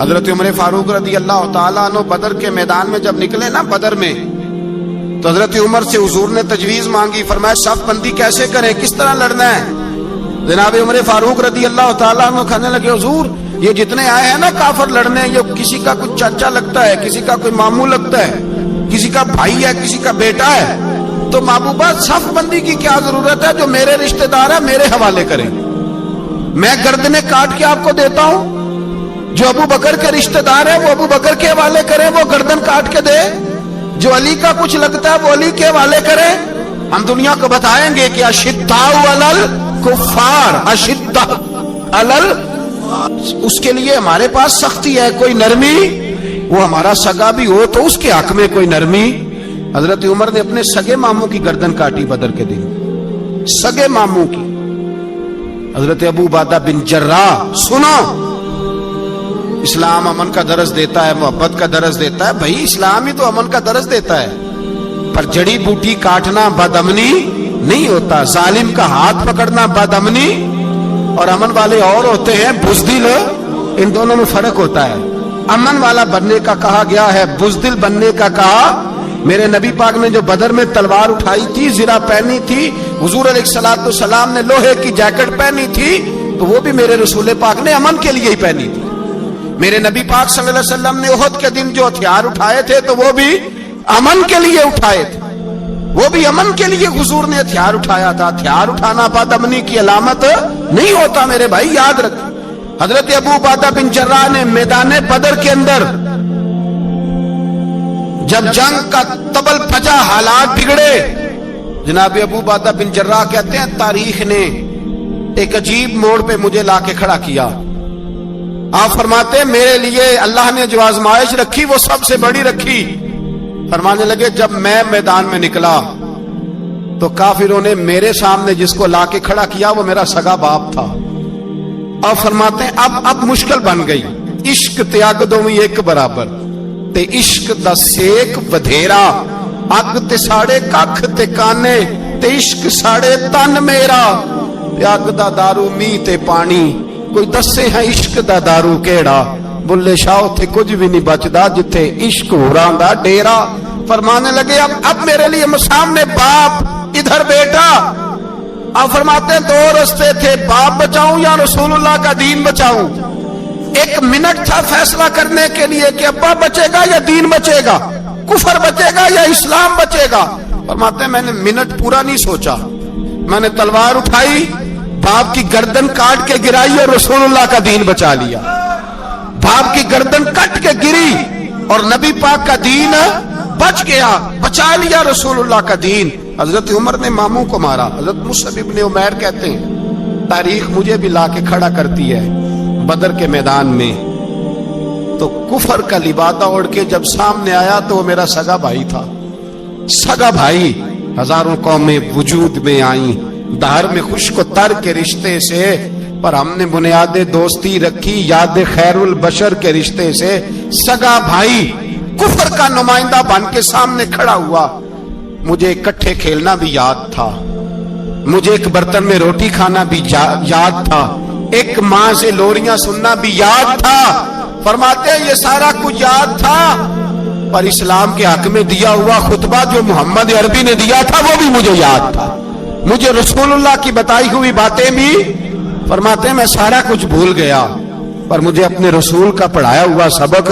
حضرت عمر فاروق رضی اللہ تعالیٰ عنہ بدر کے میدان میں جب نکلے نا بدر میں، تو حضرت عمر سے حضور نے تجویز مانگی، فرمایا صف بندی کیسے کریں، کس طرح لڑنا ہے؟ جناب عمر فاروق رضی اللہ تعالیٰ عنہ کہنے لگے حضور یہ جتنے آئے ہیں نا کافر لڑنے، یہ کسی کا کوئی چاچا لگتا ہے، کسی کا کوئی ماموں لگتا ہے، کسی کا بھائی ہے، کسی کا بیٹا ہے، تو محبوبہ صف بندی کی کیا ضرورت ہے؟ جو میرے رشتہ دار ہے میرے حوالے کریں، میں گردنیں کاٹ کے آپ کو دیتا ہوں، جو ابو بکر کے رشتہ دار ہے وہ ابو بکر کے حوالے کریں، وہ گردن کاٹ کے دے، جو علی کا کچھ لگتا ہے وہ علی کے حوالے کریں۔ ہم دنیا کو بتائیں گے کہ اشداء علی الکفار، اشداء علی، اس کے لیے ہمارے پاس سختی ہے، کوئی نرمی، وہ ہمارا سگا بھی ہو تو اس کے حق میں کوئی نرمی۔ حضرت عمر نے اپنے سگے ماموں کی گردن کاٹی بدر کے دن، سگے ماموں کی۔ حضرت ابو عبیدہ بن جراح، سنو، اسلام امن کا درس دیتا ہے، محبت کا درس دیتا ہے، بھائی اسلام ہی تو امن کا درس دیتا ہے، پر جڑی بوٹی کاٹنا بدامنی نہیں ہوتا، ظالم کا ہاتھ پکڑنا بدامنی، اور امن والے اور ہوتے ہیں بزدل، ان دونوں میں فرق ہوتا ہے۔ امن والا بننے کا کہا گیا ہے، بزدل بننے کا کہا۔ میرے نبی پاک نے جو بدر میں تلوار اٹھائی تھی، زرہ پہنی تھی، حضور علیہ السلام نے لوہے کی جیکٹ پہنی تھی، تو وہ بھی میرے رسول پاک نے امن کے لیے ہی پہنی تھی۔ میرے نبی پاک صلی اللہ علیہ وسلم نے احد کے دن جو ہتھیار اٹھائے تھے تو وہ بھی امن کے لیے اٹھائے تھے، وہ بھی امن کے لیے حضور نے ہتھیار اٹھایا تھا۔ ہتھیار اٹھانا بدامنی کی علامت نہیں ہوتا میرے بھائی، یاد رکھ۔ حضرت ابو عبیدہ بن جراح نے میدان بدر کے اندر جب جنگ کا تبل پھجا، حالات بگڑے، جناب ابو عبیدہ بن جراح کہتے ہیں تاریخ نے ایک عجیب موڑ پہ مجھے لا کے کھڑا کیا۔ آپ فرماتے ہیں میرے لیے اللہ نے جو آزمائش رکھی وہ سب سے بڑی رکھی۔ فرمانے لگے جب میں میدان میں نکلا تو کافروں نے میرے سامنے جس کو لا کے کھڑا کیا وہ میرا سگا باپ تھا۔ اور فرماتے ہیں اب مشکل بن گئی، عشق تے اگ دوویں ایک برابر، تے عشق دا سیک ودھیرا، اگ تے ساڑے ککھ تے کانے، تے عشق ساڑے تن میرا، تے اگ دا دارو می تے پانی، کوئی دسے ہیں عشق دا دارو کیڑا، بلے شاہ تھے کچھ بھی نہیں بچدا جتھے عشق ہوراں دا ڈیرا۔ فرمانے لگے اب میرے لیے سامنے باپ، ادھر بیٹا۔ اب فرماتے ہیں دو رستے تھے، باپ بچاؤں یا رسول اللہ کا دین بچاؤں۔ ایک منٹ تھا فیصلہ کرنے کے لیے کہ ابا بچے گا یا دین بچے گا، کفر بچے گا یا اسلام بچے گا۔ فرماتے ہیں میں نے منٹ پورا نہیں سوچا، میں نے تلوار اٹھائی، باپ کی گردن کاٹ کے گرائی اور رسول اللہ کا دین بچا لیا۔ باپ کی گردن کٹ کے گری اور نبی پاک کا دین بچ گیا، بچا لیا رسول اللہ کا دین۔ حضرت عمر نے ماموں کو مارا۔ حضرت مصعب ابن عمیر کہتے ہیں تاریخ مجھے بھی لا کے کھڑا کرتی ہے بدر کے میدان میں، تو کفر کا لبادہ اوڑھ کے جب سامنے آیا تو وہ میرا سگا بھائی تھا، سگا بھائی۔ ہزاروں قومیں وجود میں آئیں دہر میں خشک و تر کے رشتے سے، پر ہم نے بنیاد دوستی رکھی یاد خیر البشر کے رشتے سے۔ سگا بھائی کفر کا نمائندہ بن کے سامنے کھڑا ہوا۔ مجھے اکٹھے کھیلنا بھی یاد تھا، مجھے ایک برتن میں روٹی کھانا بھی یاد تھا، ایک ماں سے لوریاں سننا بھی یاد تھا۔ فرماتے ہیں یہ سارا کچھ یاد تھا، پر اسلام کے حق میں دیا ہوا خطبہ جو محمد عربی نے دیا تھا وہ بھی مجھے یاد تھا، مجھے رسول اللہ کی بتائی ہوئی باتیں بھی۔ فرماتے ہیں میں سارا کچھ بھول گیا، پر مجھے اپنے رسول کا پڑھایا ہوا سبق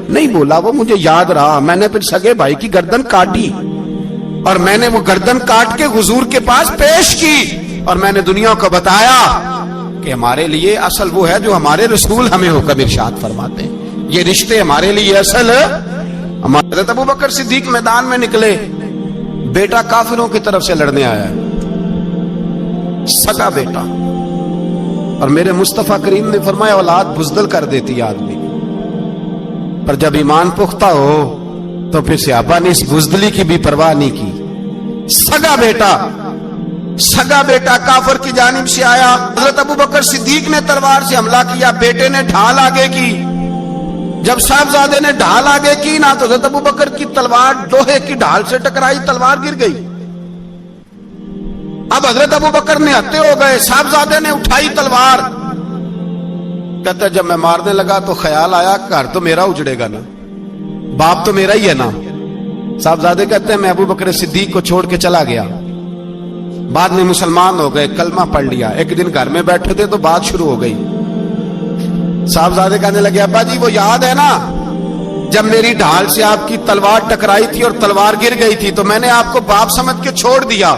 نہیں بولا، وہ مجھے یاد رہا۔ میں نے پھر سگے بھائی کی گردن کاٹی اور میں نے وہ گردن کاٹ کے حضور کے پاس پیش کی، اور میں نے دنیا کو بتایا کہ ہمارے لیے اصل وہ ہے جو ہمارے رسول ہمیں حکم ارشاد فرماتے ہیں، یہ رشتے ہمارے لیے اصل۔ حضرت ابو بکر صدیق میدان میں نکلے، بیٹا کافروں کی طرف سے لڑنے آیا ہے، سگا بیٹا، اور میرے مصطفیٰ کریم نے فرمایا اولاد بزدل کر دیتی آدمی، پر جب ایمان پختہ ہو تو پھر صحابہ نے اس بزدلی کی بھی پرواہ نہیں کی۔ سگا بیٹا کافر کی جانب سے آیا، حضرت ابو بکر صدیق نے تلوار سے حملہ کیا، بیٹے نے ڈھال آگے کی۔ جب صاحبزادے نے ڈھال آگے کی نا تو حضرت ابو بکر کی تلوار لوہے کی ڈھال سے ٹکرائی، تلوار گر گئی۔ اب حضرت ابو بکر نے ہتے ہو گئے، صاحبزادے نے اٹھائی تلوار، कहता जब मैं मारने लगा तो ख्याल आया घर तो मेरा उजड़ेगा ना, बाप तो मेरा ही है ना। साहबजादे कहते हैं मैं अबू बकर सिद्दीक को छोड़ के चला गया, बाद में मुसलमान हो गए, कलमा पढ़ लिया। एक दिन घर में बैठे थे तो बात शुरू हो गई। साहबजादे कहने लगे अब्बा जी वो याद है ना जब मेरी ढाल से आपकी तलवार टकराई थी और तलवार गिर गई थी तो मैंने आपको बाप समझ के छोड़ दिया,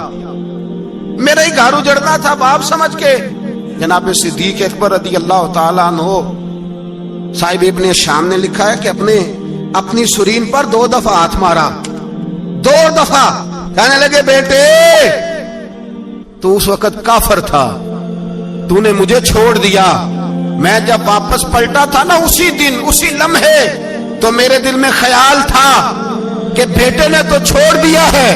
मेरा ही घर उजड़ना था बाप समझ के। जनाब सिद्दीक अकबर रदी अल्लाह ताला अन्हो साहिब इब्ने शाम ने लिखा है कि अपनी सुरीन पर 2 दफा हाथ मारा, 2 दफा। कहने लगे बेटे तू उस वक्त काफर था, तूने मुझे छोड़ दिया। मैं जब वापस पलटा था ना उसी दिन उसी लम्हे तो मेरे दिल में ख्याल था कि बेटे ने तो छोड़ दिया है,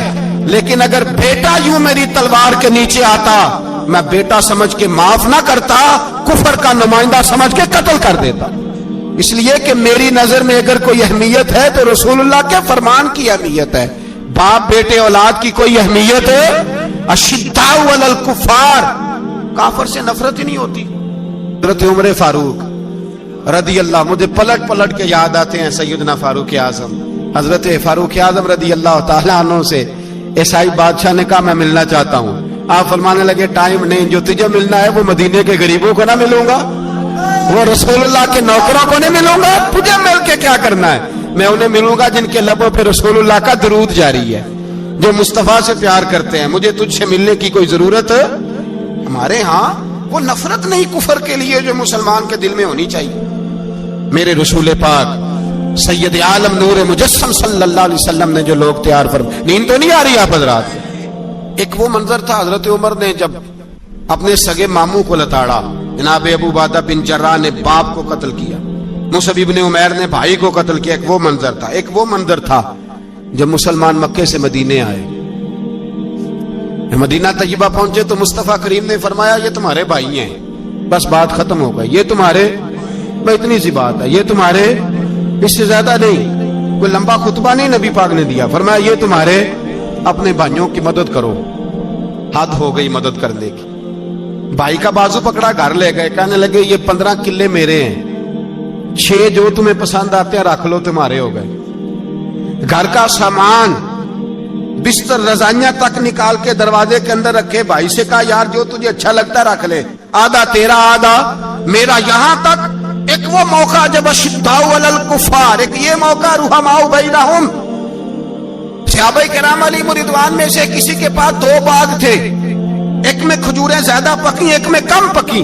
लेकिन अगर बेटा यूं मेरी तलवार के नीचे आता मैं बेटा समझ के माफ ना करता, कुफर का नुमाइंदा समझ के कत्ल कर देता। इसलिए कि मेरी नजर में अगर कोई अहमियत है तो रसूलुल्लाह के फरमान की अहमियत है। बाप बेटे औलाद की कोई अहमियत है? अशिद्दाउ अलल कुफार, काफर से नफरत ही नहीं होती। हजरत उमर फारूक रदी अल्लाह, मुझे पलट पलट के याद आते हैं सैयदना फारूक आजम, हजरत फारूक आजम रदी अल्लाह ताला अन्हु से ईसाई बादशाह ने कहा मैं मिलना चाहता हूँ। आप फरमाने लगे टाइम नहीं, जो तुझे मिलना है वो मदीने के गरीबों को ना मिलूंगा, वो रसूलुल्लाह के नौकरों को नहीं मिलूंगा, तुझे मिल के क्या करना है? मैं उन्हें मिलूंगा जिनके लबों पे रसूलुल्लाह का दरूद जारी है, जो मुस्तफा से प्यार करते हैं। मुझे तुझसे मिलने की कोई जरूरत हमारे यहाँ वो नफरत नहीं कुफर के लिए जो मुसलमान के दिल में होनी चाहिए। मेरे रसूल पाक सैयद आलम नूर मुजस्सम सल्लल्लाहु अलैहि वसल्लम ने जो लोग तैयार फरमाए, नींद तो नहीं आ रही आप हजरात? एक वो मंजर था हजरत उमर ने जब अपने सगे मामू को लताड़ा, जनाब अबू उबादा बिन जर्राह ने बाप को कत्ल किया, मुसअब इब्न उमैर ने भाई को कत्ल किया। एक वो मंजर था। एक वो मंजर था जब मुसलमान मक्के से मदीने आए, मदीना तैयबा पहुंचे तो मुस्तफा करीम ने फरमाया ये तुम्हारे भाई हैं, बस बात खत्म हो गई। ये तुम्हारे, इतनी सी बात है, ये तुम्हारे, इससे ज्यादा नहीं। कोई लंबा खुतबा नहीं नबी पाक ने दिया। फरमाया ये तुम्हारे, अपने भाइयों की मदद करो। हद हो गई मदद करने की। भाई का बाजू पकड़ा, घर ले गए, कहने लगे ये 15 किले मेरे हैं, 6 जो तुम्हें पसंद आते हैं रख लो, तुम्हारे हो गए। घर का सामान बिस्तर रजाइयां तक निकाल के दरवाजे के अंदर रखे। भाई से कहा यार जो तुझे अच्छा लगता रख ले, आधा तेरा आधा मेरा। यहां तक एक वो मौका जब अशिद्दाउ अलल कुफार, एक ये मौका रुहमाउ बैनहुम, सहाबाए किराम अलैहिम रिदवान में से किसी के पास 2 बाग थे, एक में खजूरें ज्यादा पकी, एक में कम पकी।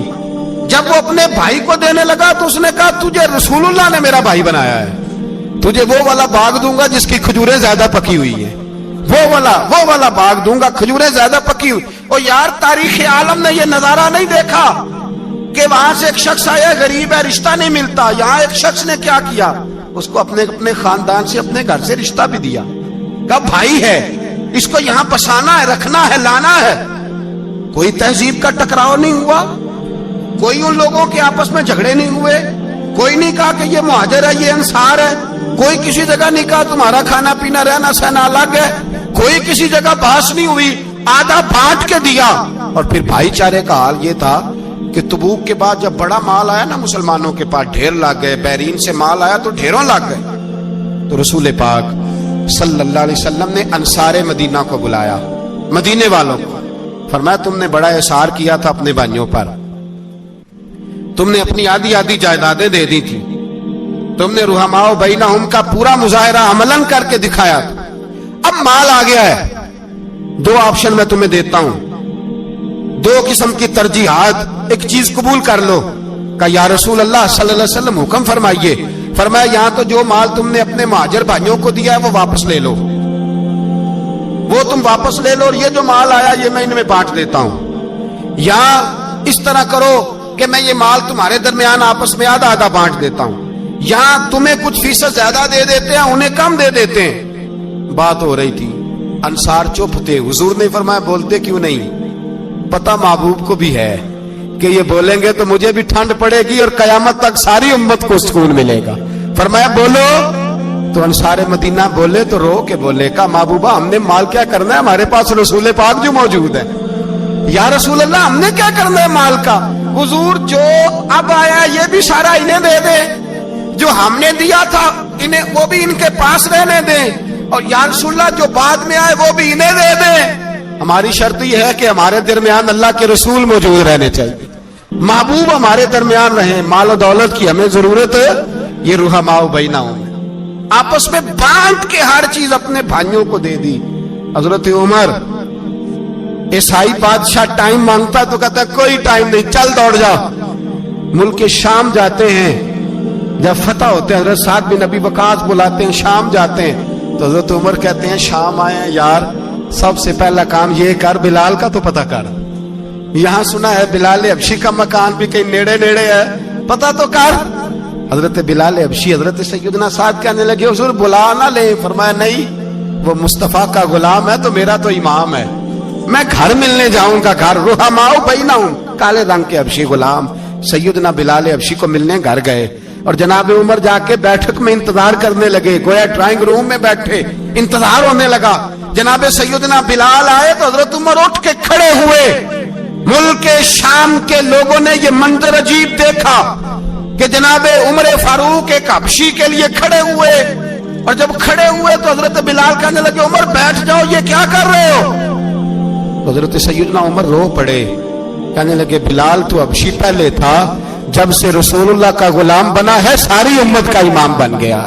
जब वो अपने भाई को देने लगा तो उसने कहा तुझे रसूलुल्लाह ने मेरा भाई बनाया है, तुझे वो वाला बाग दूंगा जिसकी खजूरें ज्यादा पकी हुई है, वो वाला बाग दूंगा, खजूरें ज्यादा पकी हुई। और यार तारीख आलम ने ये नजारा नहीं देखा कि वहां से एक शख्स आया गरीब है, रिश्ता नहीं मिलता। यहाँ एक शख्स ने क्या किया, उसको अपने खानदान से, अपने घर से रिश्ता भी दिया। कहा भाई है, इसको यहाँ बसाना है, रखना है, लाना है। कोई तहजीब का टकराव नहीं हुआ, कोई उन लोगों के आपस में झगड़े नहीं हुए, कोई नहीं कहा कि ये मुहाजिर है, ये अंसार है, कोई किसी जगह नहीं कहा तुम्हारा खाना पीना रहना सहना अलग है, कोई किसी जगह बहस नहीं हुई, आधा बांट के दिया। और फिर भाईचारे का हाल ये था कि तबूक के बाद जब बड़ा माल आया ना मुसलमानों के पास, ढेर लग गए, बैरीन से माल आया तो ढेरों लग गए। तो रसूल पाक सल्लल्लाहु अलैहि वसल्लम ने अंसारे मदीना को बुलाया, मदीने वालों को। फरमाया तुमने बड़ा एहसार किया था अपने भाइयों पर, तुमने अपनी आधी आधी जायदादें दे दी थी, तुमने रुहमाओ बैनहुम का पूरा मुजाहिरा अमलन करके दिखाया था। अब माल आ गया है, 2 ऑप्शन मैं तुम्हें देता हूं, 2 किस्म की तरजीहात, एक चीज कबूल कर लो। का या रसूल अल्लाह सल्लल्लाहु अलैहि वसल्लम हुक्म फरमाइए। फरमाया यहां तो जो माल तुमने अपने मुहाजिर भाइयों को दिया है वो वापस ले लो, वो तुम वापस ले लो, और ये जो माल आया ये मैं इनमें बांट देता हूं। या इस तरह करो कि मैं ये माल तुम्हारे दरमियान आपस में आधा आधा बांट देता हूं, यहां तुम्हें कुछ फीसद ज्यादा दे देते हैं, उन्हें कम दे देते हैं। बात हो रही थी, अंसार चुप थे। हुजूर ने फरमाया बोलते क्यों नहीं? पता महबूब को भी है कि ये बोलेंगे तो मुझे भी ठंड पड़ेगी और कयामत तक सारी उम्मत को सुकून मिलेगा। फरमाया बोलो। तो अंसारे मदीना बोले तो रो के बोले, का महबूबा हमने माल क्या करना है, हमारे पास रसूल पाक जो मौजूद है। या रसूल अल्लाह हमने क्या करना है माल का? हुजूर जो अब आया ये भी सारा इन्हें दे दे, जो हमने दिया था इन्हें वो भी इनके पास रहने दें, और या रसूलल्लाह जो बाद में आए वो भी इन्हें दे दे। हमारी शर्त यह है कि हमारे दरमियान अल्लाह के रसूल मौजूद रहने चाहिए, महबूब हमारे दरमियान रहे, माल और दौलत की हमें जरूरत है, ये रुहमाओ बैनाहुम, आपस में बांट के हर चीज अपने भाइयों को दे दी। हजरत उमर ईसाई बादशाह टाइम मांगता तो कहता कोई टाइम नहीं, चल दौड़ जाओ। मुल्क के शाम जाते हैं, जब फतह होते हैं हजरत साद बिन अबी वकास बुलाते हैं, शाम जाते हैं तो हजरत उमर कहते हैं शाम आए हैं यार, सबसे पहला काम ये कर बिलाल का तो पता कर, यहां सुना है बिलाल हबशी का मकान भी कहीं नेड़े नेड़े है, पता तो कर। हजरत बिलाल हबशी हजरत सैयदना साद कहने लगे हुजूर बुला ना ले, फरमाया नहीं वो मुस्तफा का गुलाम है तो मेरा तो इमाम है, मैं घर मिलने जाऊंगा, घर रुहमाओ बैनाहुम, काले रंग के हबशी गुलाम सैयदना बिलाल हबशी को मिलने घर गए, और जनाब उमर जाके बैठक में इंतजार करने लगे, गोया ड्राइंग रूम में बैठे इंतजार होने लगा। जनाब सैयदना बिलाल आए तो हजरत उमर उठ के खड़े हुए। मुल्क के शाम के लोगों ने ये मंजर अजीब देखा कि जनाब उमर फारूक एक हबशी के लिए खड़े हुए, और जब खड़े हुए तो हजरत बिलाल कहने लगे उमर बैठ जाओ, ये क्या कर रहे हो? तो हजरत सैयदना उमर रो पड़े, कहने लगे बिलाल तू हबशी पहले था, जब से रसूलुल्लाह का गुलाम बना है सारी उम्मत का इमाम बन गया,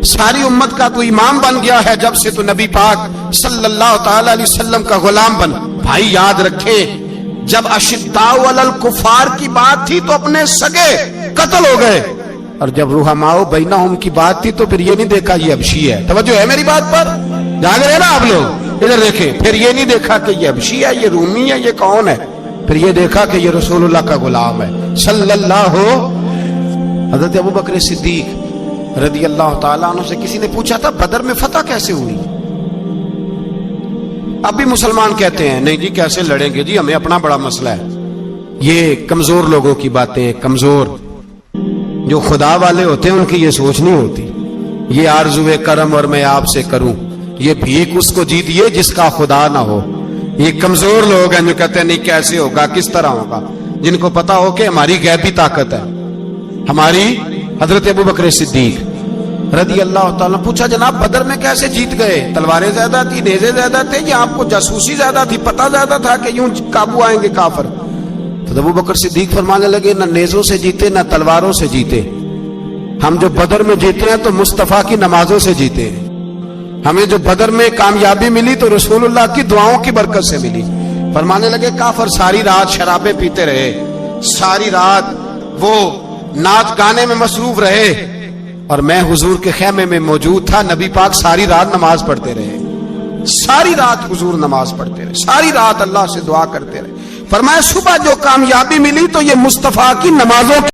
सारी उम्मत का तू इमाम बन गया है जब से तू नबी पाक सल्लल्लाहु ताला अलैहि वसल्लम का गुलाम बन। भाई याद रखे, जब अशिद्दाउ अलल कुफार की बात थी तो अपने सगे कत्ल हो गए, और जब रुहमाओ बैनाहुम की बात थी तो फिर ये नहीं देखा ये हबशी है। तवज्जो है मेरी बात पर? जाग रहे ना आप लोग? इधर देखें, फिर ये नहीं देखा कि ये हबशी है, ये रूमी है, ये कौन है, फिर ये देखा कि ये रसूलुल्लाह का गुलाम है सल्लल्लाहु। हजरत अबू बकर सिद्दीक रदी अल्लाह ताला अन्हु से किसी ने पूछा था बदर में फतह कैसे हुई? अब भी मुसलमान कहते हैं नहीं जी कैसे लड़ेंगे जी, हमें अपना बड़ा मसला है। ये कमजोर लोगों की बातें, कमजोर जो खुदा वाले होते हैं उनकी ये सोच नहीं होती। ये आरज़ुए करम और मैं आपसे करूं, ये भीख उसको जीतिए जिसका खुदा ना हो। ये कमजोर लोग हैं जो कहते हैं नहीं कैसे होगा, किस तरह होगा, जिनको पता हो कि हमारी गैबी ताकत है हमारी। हजरत अबू बकर सिद्दीक रदी अल्लाह ताला पूछा जनाब बदर में कैसे जीत गए? तलवारें ज्यादा थी, नेज़े ज्यादा थे, या आपको जासूसी ज्यादा थी, पता ज्यादा था कि यूं काबू आएंगे काफिर? तो अबू बकर सिद्दीक फरमाने लगे न नेज़ों से जीते न तलवारों से जीते, हम जो बदर में जीते हैं तो मुस्तफा की नमाजों से जीते हैं। हमें जो बदर में कामयाबी मिली तो रसूलुल्लाह की दुआओं की बरकत से मिली। फरमाने लगे काफिर सारी रात शराबें पीते रहे, सारी रात वो नाच गाने में मसरूफ रहे, और मैं हुजूर के खेमे में मौजूद था, नबी पाक सारी रात नमाज पढ़ते रहे, सारी रात हुजूर नमाज पढ़ते रहे, सारी रात अल्लाह से दुआ करते रहे। फरमाया सुबह जो कामयाबी मिली तो ये मुस्तफा की नमाजों